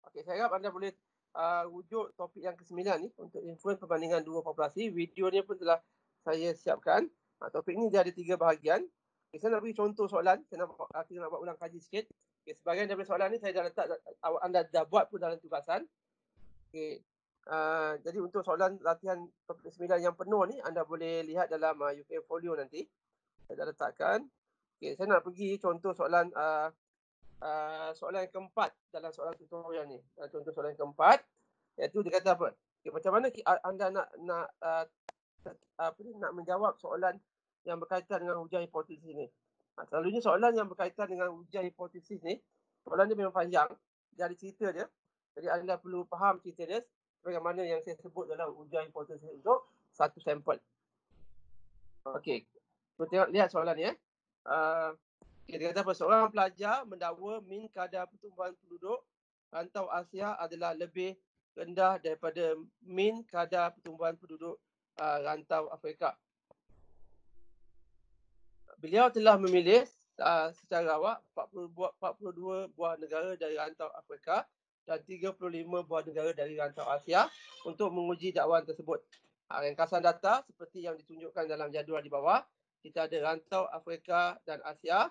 Okey, saya harap anda boleh rujuk topik yang ke-9 ni untuk influence perbandingan dua populasi. Video ni pun telah saya siapkan. Topik ni dia ada 3 bahagian. Okay, saya nak beri contoh soalan. Kita nak buat ulang kaji sikit. Okay, sebahagian daripada soalan ni saya dah letak, anda dah buat pun dalam tugasan. Okay. Jadi untuk soalan latihan topik 9 yang penuh ni, anda boleh lihat dalam UK Folio nanti. Saya dah letakkan. Okay, saya nak pergi contoh soalan soalan yang keempat dalam soalan tutorial ni. Contoh soalan yang keempat, iaitu dia kata apa? Okay, macam mana anda nak menjawab soalan yang berkaitan dengan hujah hipotesis ni? Selalunya soalan yang berkaitan dengan hujah hipotesis ni, soalan dia memang panjang. Dia ada cerita dia. Jadi anda perlu faham cerita dia bagaimana yang saya sebut dalam hujah hipotesis untuk satu sampel. Okey. Kita lihat soalan ni. Dia kata apa? Seorang pelajar mendakwa min kadar pertumbuhan penduduk rantau Asia adalah lebih rendah daripada min kadar pertumbuhan penduduk rantau Afrika. Beliau telah memilih secara awak 42 buah negara dari rantau Afrika dan 35 buah negara dari rantau Asia untuk menguji dakwaan tersebut. Ringkasan data seperti yang ditunjukkan dalam jadual di bawah. Kita ada rantau Afrika dan Asia.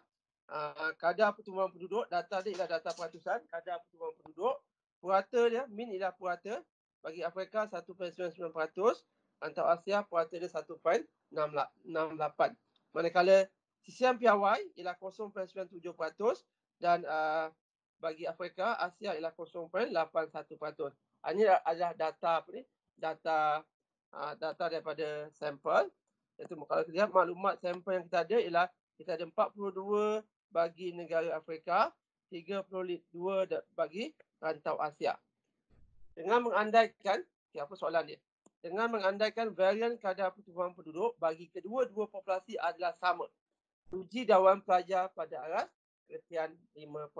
Kadar pertumbuhan penduduk, data dia ialah data peratusan. Kadar pertumbuhan penduduk, purata dia, min ialah purata. Bagi Afrika 1.99%, rantau Asia purata dia 1.68. Manakala sisian piawai ialah 0.97% dan bagi Afrika, Asia ialah 0.81%. Ini adalah data apa ni? Data daripada sampel. Iaitu kalau kita lihat maklumat sampel yang kita ada ialah kita ada 42 bagi negara Afrika, 32 bagi rantau Asia. Dengan mengandaikan, apa soalan dia? Dengan mengandaikan varian kadar pertumbuhan penduduk bagi kedua-dua populasi adalah sama. Uji dakwaan pelajar pada aras ketian 5%.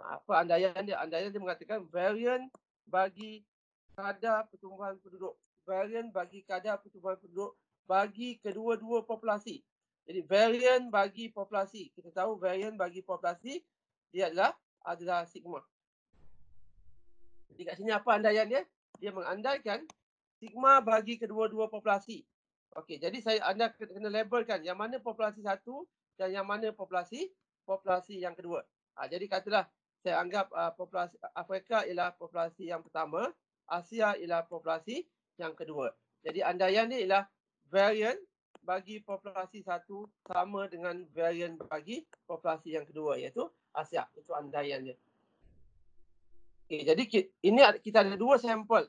Apa andaian dia? Andaian dia mengatakan varian bagi kadar pertumbuhan penduduk. Varian bagi kadar pertumbuhan penduduk bagi kedua-dua populasi. Jadi varian bagi populasi. Kita tahu varian bagi populasi dia adalah sigma. Jadi kat sini apa andaian dia? Dia mengandaikan sigma bagi kedua-dua populasi. Okey, jadi anda kena labelkan yang mana populasi satu dan yang mana populasi yang kedua. Jadi katalah saya anggap populasi Afrika ialah populasi yang pertama, Asia ialah populasi yang kedua. Jadi andaian dia ialah varian bagi populasi satu sama dengan varian bagi populasi yang kedua, iaitu Asia. Itu andaian dia. Okay, jadi ini kita ada dua sampel.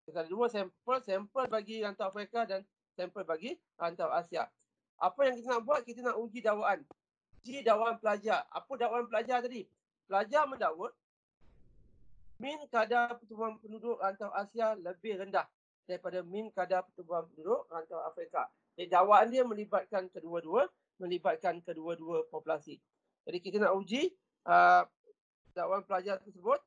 Kita ada dua sampel bagi rantau Afrika dan sampel bagi rantau Asia. Apa yang kita nak buat? Kita nak uji dakwaan. Uji dakwaan pelajar. Apa dakwaan pelajar tadi? Pelajar mendakwa min kadar pertumbuhan penduduk rantau Asia lebih rendah daripada min kadar pertumbuhan penduduk rantau Afrika. Jadi dakwaan dia melibatkan kedua-dua populasi. Jadi kita nak uji dakwaan pelajar tersebut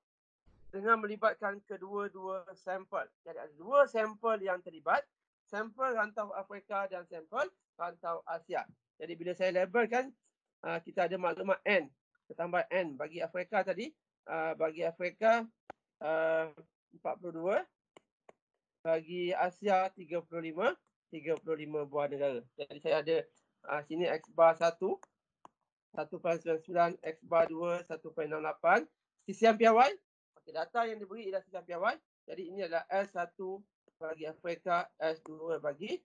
dengan melibatkan kedua-dua sampel. Jadi ada dua sampel yang terlibat, sampel rantau Afrika dan sampel rantau Asia. Jadi bila saya labelkan, kita ada maklumat N, tambah N. Bagi Afrika tadi, bagi Afrika 42, bagi Asia 35 buah negara. Jadi saya ada sini X bar 1, 1.99, X bar 2, 1.68. Sisian piawai, data yang diberi ialah sisian piawai. Jadi ini adalah S1 bagi Afrika, S2 bagi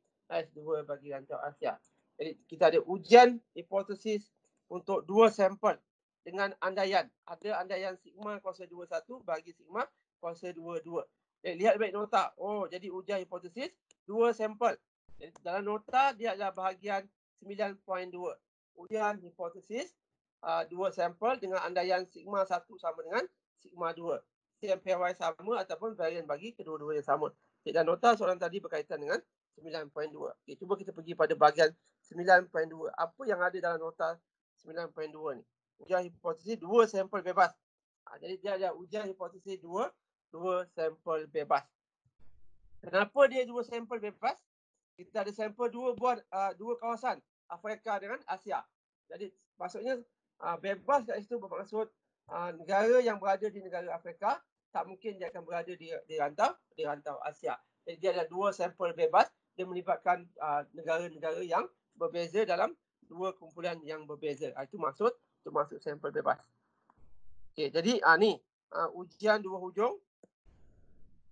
rantau Asia. Jadi kita ada ujian hipotesis untuk dua sampel dengan andaian. Ada andaian sigma kuasa 21 bagi sigma kuasa 22. Lihat baik nota. Oh, jadi ujian hipotesis dua sampel. Jadi dalam nota dia adalah bahagian 9.2. Ujian hipotesis dua sampel dengan andaian sigma 1 sama dengan sigma 2. CMPY sama ataupun varian bagi kedua-dua yang sama. Dan nota soalan tadi berkaitan dengan 9.2. Okay, cuba kita pergi pada bahagian 9.2. Apa yang ada dalam nota 9.2 ni? Ujian hipotesis dua sampel bebas. Jadi dia ada ujian hipotesis dua sampel bebas. Kenapa dia dua sampel bebas? Kita ada sampel dua kawasan, Afrika dengan Asia. Jadi maksudnya bebas kat situ bermaksud negara yang berada di negara Afrika tak mungkin dia akan berada di rantau Asia. Jadi dia ada dua sampel bebas, dia melibatkan negara-negara yang berbeza dalam dua kumpulan yang berbeza. Itu maksud sampel bebas. Okey, jadi ni ujian dua hujung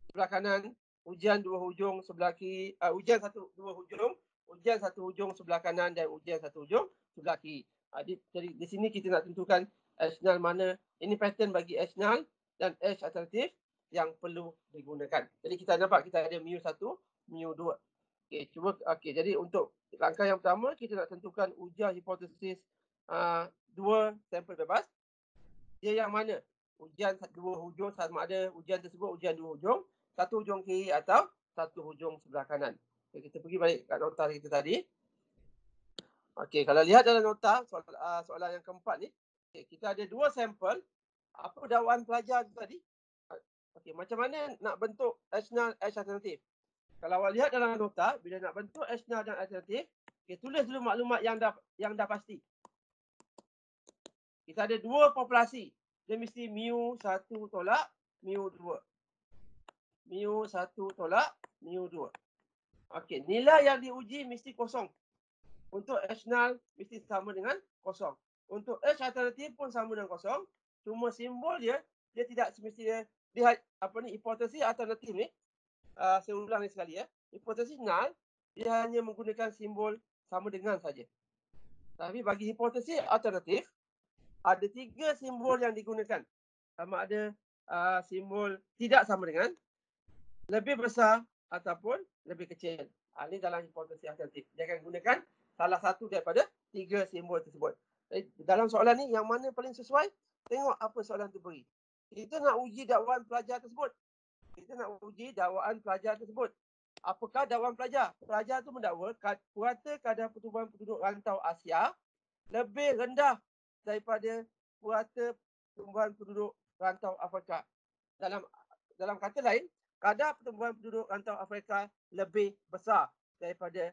sebelah kanan, ujian dua hujung sebelah kiri, ujian dua hujung, ujian satu hujung sebelah kanan dan ujian satu hujung sebelah kiri. Jadi di sini kita nak tentukan H0 mana. Ini pattern bagi H0 dan H alternatif yang perlu digunakan. Jadi kita nampak kita ada mu1, mu2. Okey, jadi untuk langkah yang pertama kita nak tentukan ujian hipotesis dua sampel bebas. Dia yang mana? Ujian dua hujung sama ada ujian tersebut ujian dua hujung, satu hujung kiri atau satu hujung sebelah kanan. Okay, kita pergi balik kat nota kita tadi. Okey, kalau lihat dalam nota soalan yang keempat ni, kita ada dua sampel. Apa dakwaan pelajar tu tadi? Okey, macam mana nak bentuk H0, H alternatif? Kalau awak lihat dalam nota, bila nak bentuk H0 dan alternatif, tulis dulu maklumat yang dah pasti. Kita ada dua populasi. Dia mesti mu1 tolak mu2. Mu1 tolak mu2. Okey, nilai yang diuji mesti kosong. Untuk H0 mesti sama dengan kosong. Untuk H alternatif pun sama dengan kosong. Cuma simbol dia tidak semestinya hipotesis alternatif ni. Saya ulang ni sekali ya. Hipotesis null dia hanya menggunakan simbol sama dengan saja. Tapi bagi hipotesis alternatif ada tiga simbol yang digunakan. Sama ada simbol tidak sama dengan, lebih besar ataupun lebih kecil. Ini dalam hipotesis alternatif. Dia akan gunakan salah satu daripada tiga simbol tersebut. Dalam soalan ni yang mana paling sesuai? Tengok apa soalan tu beri. Kita nak uji dakwaan pelajar tersebut. Apakah dakwaan pelajar? Pelajar tu mendakwa purata kadar pertumbuhan penduduk rantau Asia lebih rendah daripada purata pertumbuhan penduduk rantau Afrika. Dalam kata lain, kadar pertumbuhan penduduk rantau Afrika lebih besar daripada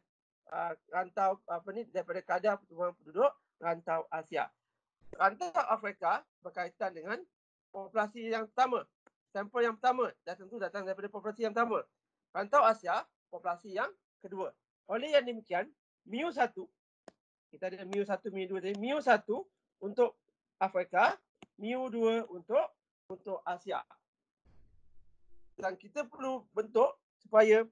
daripada kadar pertumbuhan penduduk rantau Asia. Rantau Afrika berkaitan dengan populasi yang pertama, sampel yang pertama, dan tentu datang daripada populasi yang pertama. Rantau Asia, populasi yang kedua. Oleh yang demikian, mu1, kita ada mu1, mu2 tadi. mu1 untuk Afrika, mu2 untuk Asia. Dan kita perlu bentuk supaya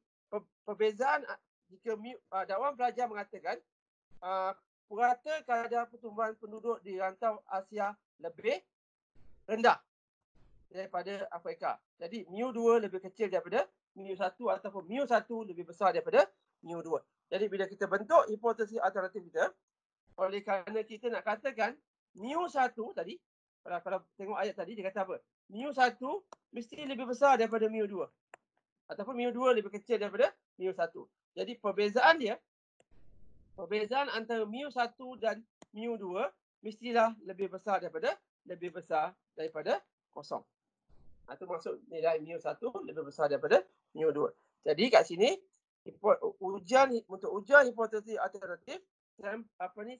perbezaan jika dakwaan pelajar mengatakan purata kadar pertumbuhan penduduk di rantau Asia lebih rendah daripada Afrika. Jadi mu2 lebih kecil daripada mu1 ataupun mu1 lebih besar daripada mu2. Jadi bila kita bentuk hipotesis alternatif kita, oleh kerana kita nak katakan mu1 tadi, kalau tengok ayat tadi dia kata apa? mu1 mesti lebih besar daripada mu2. Ataupun mu2 lebih kecil daripada mu1. Jadi perbezaan antara mu1 dan mu2 mestilah lebih besar daripada kosong. Itu maksud nilai mu1 lebih besar daripada mu2. Jadi kat sini untuk ujian hipotesis alternatif,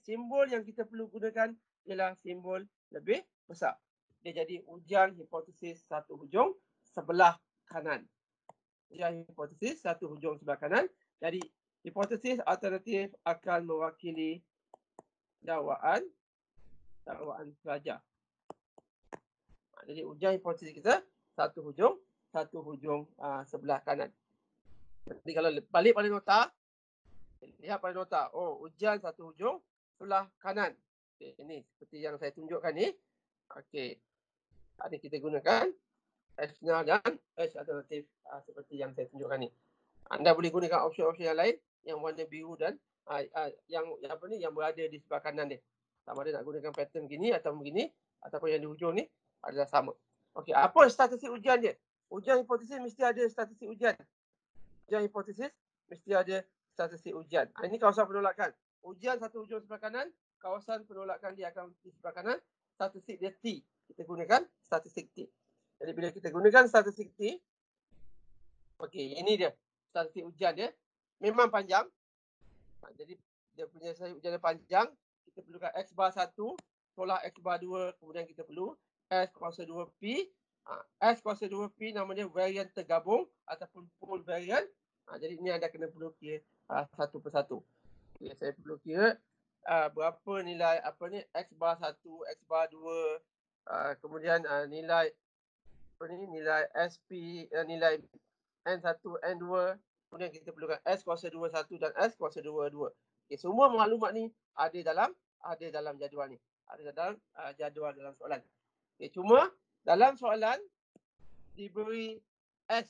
simbol yang kita perlu gunakan ialah simbol lebih besar. Dia jadi ujian hipotesis satu hujung sebelah kanan. Ujian hipotesis satu hujung sebelah kanan. Jadi hipotesis alternatif akan mewakili dakwaan pelajar. Jadi ujian hipotesis kita satu hujung sebelah kanan. Jadi kalau balik pada nota, lihat pada nota. Ujian satu hujung sebelah kanan. Ini seperti yang saya tunjukkan ni. Okey. Ini kita gunakan H0 dan H alternatif seperti yang saya tunjukkan ni. Anda boleh gunakan opsi-opsi yang lain yang warna biru dan yang berada di sebelah kanan dia. Sama ada nak gunakan pattern gini atau begini ataupun yang di hujung ni adalah sama. Okey, apa statistik ujian dia? Ujian hipotesis mesti ada statistik ujian. Ujian hipotesis mesti ada statistik ujian. Ini kawasan penolakan. Ujian satu hujung sebelah kanan, kawasan penolakan dia akan di sebelah kanan. Statistik dia T. Kita gunakan statistik T. Jadi bila kita gunakan statistik T, okey, ini dia statistik ujian dia. Memang panjang. Jadi dia punya statistik ujian dia panjang. Kita perlukan X bar 1 tolak X bar 2, kemudian kita perlu S kuasa 2P S kuasa 2P nama dia varian tergabung ataupun pool varian. Jadi ini anda kena perlu kira satu persatu. Okay, saya perlu kira berapa nilai X bar 1, X bar 2, kemudian nilai nilai SP, nilai N1, N2, kemudian kita perlukan S kuasa 21 dan S kuasa 22. Okay, semua maklumat ni ada dalam jadual ni. Ada dalam jadual dalam soalan. Okay, cuma dalam soalan diberi S,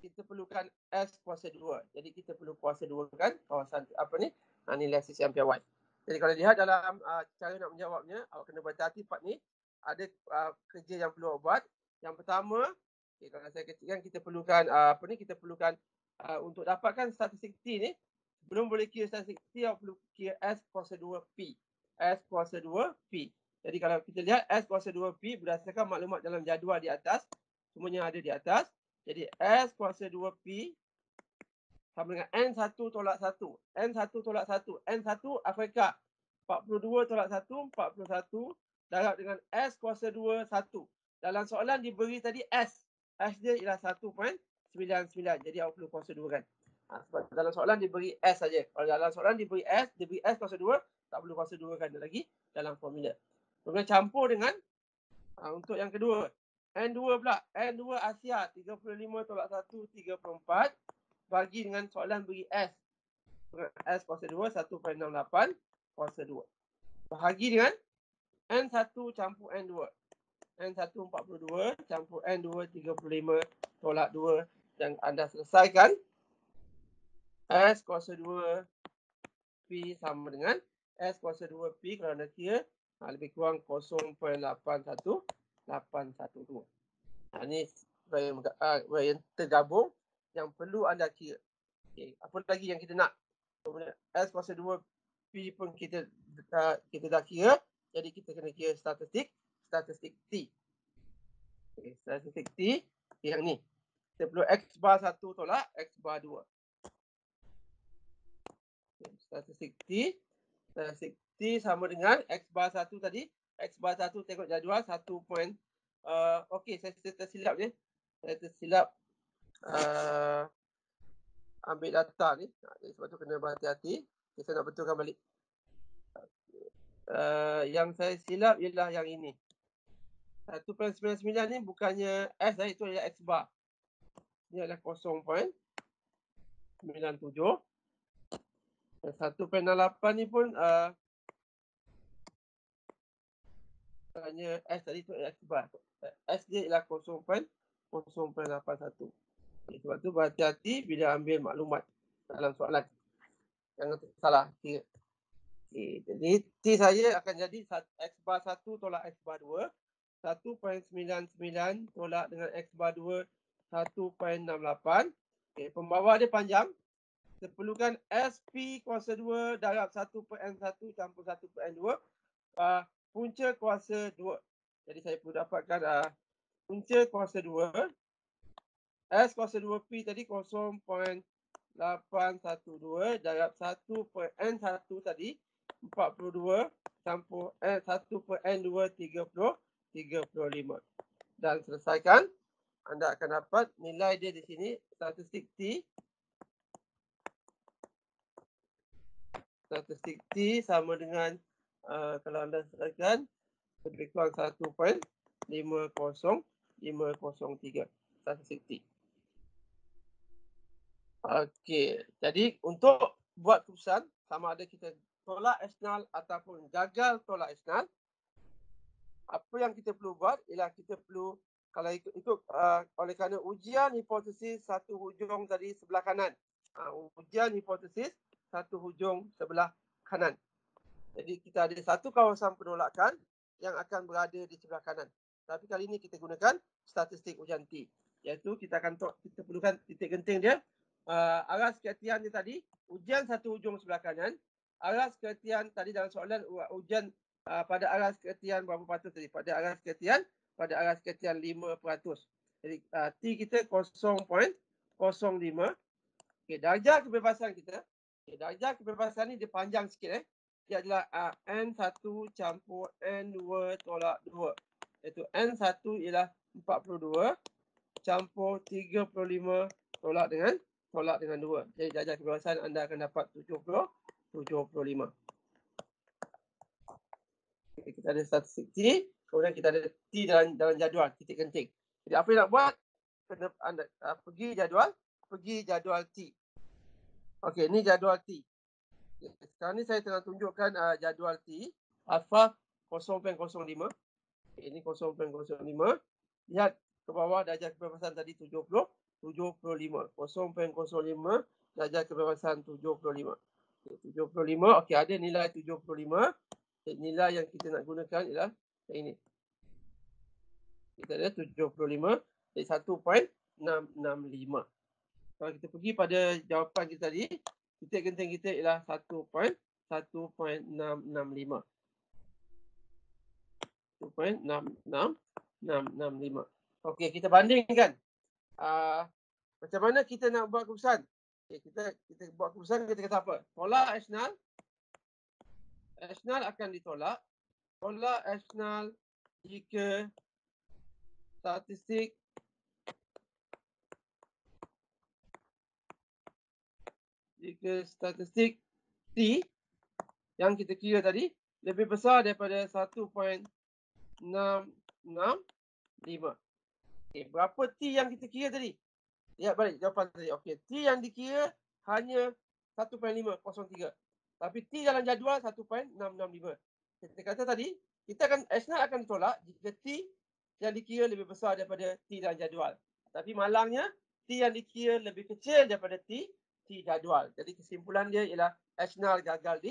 kita perlukan S kuasa 2. Jadi kita perlu kuasa 2 kan kawasan nilai sisi ampere Y. Jadi kalau lihat dalam cara nak menjawabnya, awak kena berhati-hati part ni. Ada kerja yang perlu awak buat. Yang pertama, kalau saya kecilkan, kita perlukan kita perlukan untuk dapatkan statistik T ni, belum boleh kira statistik T, awak perlu kira S kuasa 2P. S kuasa 2P. Jadi kalau kita lihat S kuasa 2P berdasarkan maklumat dalam jadual di atas, semuanya ada di atas. Jadi S kuasa 2P sama dengan N1 tolak 1. N1 tolak 1. N1 Afrika. 42 tolak 1, 41. Darab dengan S kuasa 2, 1. Dalam soalan diberi tadi S. S dia ialah 1.99. Jadi awak perlu kuasa 2 kan. Sebab dalam soalan diberi S saja. Kalau dalam soalan diberi S kuasa 2, tak perlu kuasa 2 kan lagi dalam formula. Kemudian campur dengan untuk yang kedua. N2 pula. N2 Asia. 35 tolak 1, 34. Bagi dengan soalan beri S. S kuasa 2, 1.68 kuasa 2. Bahagi dengan N1 campur N2. N1 42 campur N2 35 tolak 2. Dan anda selesaikan. S kuasa 2 P sama dengan S kuasa 2P kalau anda kira lebih kurang 0.81812. Ini varian tergabung yang perlu anda kira. Okay. Apa lagi yang kita nak? Kemudian S kuasa 2P pun kita dah kira. Jadi kita kena kira statistik T. Okay. Statistik T yang ni. Kita perlu X bar 1 tolak X bar 2. Okay. Statistik T sama dengan X bar 1 tadi. X bar 1 tengok jadual 1. Okey, saya tersilap je. Saya tersilap ambil data ni. Sebab tu kena berhati-hati. Saya nak betulkan balik. Yang saya silap ialah yang ini. 1.99 ni bukannya S, itu adalah X bar. Ini adalah 0.97. 1.68 ni pun bukannya S tadi, itu adalah X bar. S dia ialah 0.81. Sebab tu berhati-hati bila ambil maklumat dalam soalan. Jangan salah kira. Jadi T saya akan jadi X bar 1 tolak X bar 2. 1.99 tolak dengan X bar 2. 1.68. Pembawa dia panjang. Kita perlukan SP kuasa 2 darab 1/N1 campur 1/N2. Punca kuasa 2. Jadi saya perlu dapatkan punca kuasa 2. S kuasa 2P tadi 0.812 darab 1/N1 tadi 42 campur 1/N2 35. Dan selesaikan, anda akan dapat nilai dia di sini, statistik T. Statistik T sama dengan kalau anda selesaikan lebih kurang 1.50503 statistik T. Okey, jadi untuk buat keputusan sama ada kita tolak eksternal ataupun gagal tolak eksternal, apa yang kita perlu buat ialah kita perlu, kalau ikut oleh kerana ujian hipotesis satu hujung tadi sebelah kanan. Ujian hipotesis satu hujung sebelah kanan. Jadi kita ada satu kawasan penolakan yang akan berada di sebelah kanan. Tapi kali ini kita gunakan statistik ujian T. Iaitu kita perlukan titik genting dia. Aras keertian dia tadi, ujian satu hujung sebelah kanan. Aras keertian tadi dalam soalan ujian pada aras keertian berapa peratus tadi? Pada aras keertian 5%. Jadi T kita 0.05. Okey, darjah kebebasan kita. Darjah kebebasan ni dia panjang sikit Dia adalah N1 campur N2 tolak 2. Iaitu N1 ialah 42 campur 35 tolak dengan 2. Jadi darjah kebebasan anda akan dapat 75. Kita ada statistik T, kemudian kita ada T dalam jadual, titik genting. Jadi apa yang nak buat? Kena anda pergi jadual T. Okey, ni jadual T. Sekarang ni saya tengah tunjukkan jadual T. Alpha 0.05. Ini 0.05. Lihat ke bawah darjah kebebasan tadi 75. 0.05 darjah kebebasan 75. 75. Okey, ada nilai 75. Nilai yang kita nak gunakan ialah ini. Kita ada 75. Jadi 1.665. Kalau kita pergi pada jawapan kita tadi, titik genting kita ialah 1.665. 1.665. Okey, kita bandingkan. Macam mana kita nak buat keputusan? Okay, kita buat keputusan, kita kata apa? Tolak H0. H0 akan ditolak. Tolak H0 jika statistik T yang kita kira tadi lebih besar daripada 1.665. Okay, berapa T yang kita kira tadi? Lihat balik jawapan tadi. Okey, T yang dikira hanya 1.503. Tapi T dalam jadual 1.665. Kita kata tadi, H0 akan ditolak jika T yang dikira lebih besar daripada T dalam jadual. Tapi malangnya, T yang dikira lebih kecil daripada T jadual. Jadi kesimpulan dia ialah H0 gagal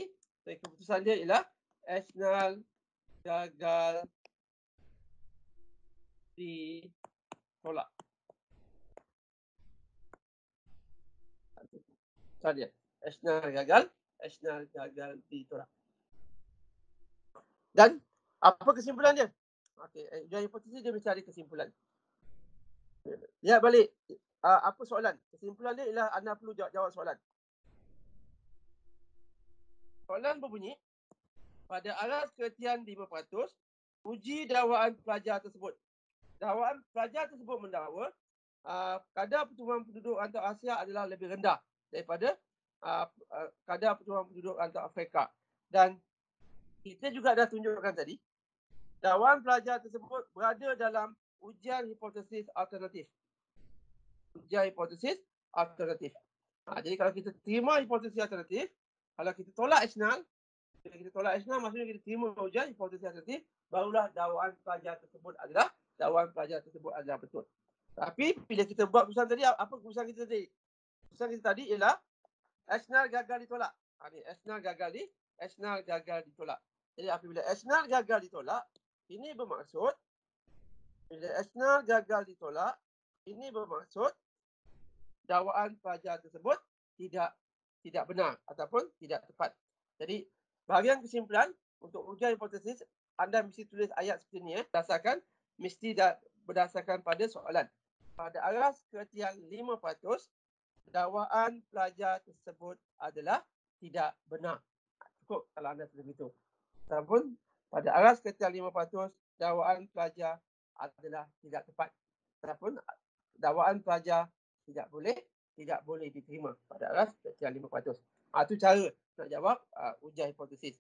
keputusan dia ialah H0 gagal ditolak. Dia H0 gagal ditolak. Dan apa kesimpulan dia? Okey, ujian hipotesis dia mesti ada kesimpulan. Lihat balik. Apa soalan? Kesimpulan dia ialah anda perlu jawab soalan. Soalan berbunyi, pada aras keretian 5%, uji dakwaan pelajar tersebut. Dakwaan pelajar tersebut mendakwa kadar pertumbuhan penduduk antara Asia adalah lebih rendah daripada kadar pertumbuhan penduduk antara Afrika. Dan kita juga dah tunjukkan tadi, dakwaan pelajar tersebut berada dalam ujian hipotesis alternatif. Jadi kalau kita terima hipotesis alternatif, kalau kita tolak H0, maksudnya kita terima ujian hipotesis alternatif, barulah dakwaan pelajar tersebut adalah betul. Tapi bila kita buat keputusan tadi, apa keputusan kita tadi? Keputusan kita tadi ialah H0 gagal ditolak. H0 gagal ditolak. Jadi apabila H0 gagal ditolak, ini bermaksud bila H0 gagal ditolak, ini bermaksud dakwaan pelajar tersebut tidak benar ataupun tidak tepat. Jadi bahagian kesimpulan untuk ujian hipotesis, anda mesti tulis ayat seperti ini berdasarkan pada soalan. Pada aras keretian 5%, dakwaan pelajar tersebut adalah tidak benar. Cukup kalau anda tulis begitu. Ataupun pada aras keretian 5%, dakwaan pelajar adalah tidak tepat. Ataupun dakwaan pelajar tidak boleh diterima pada aras keretian 5%. Itu cara nak jawab ujian hipotesis.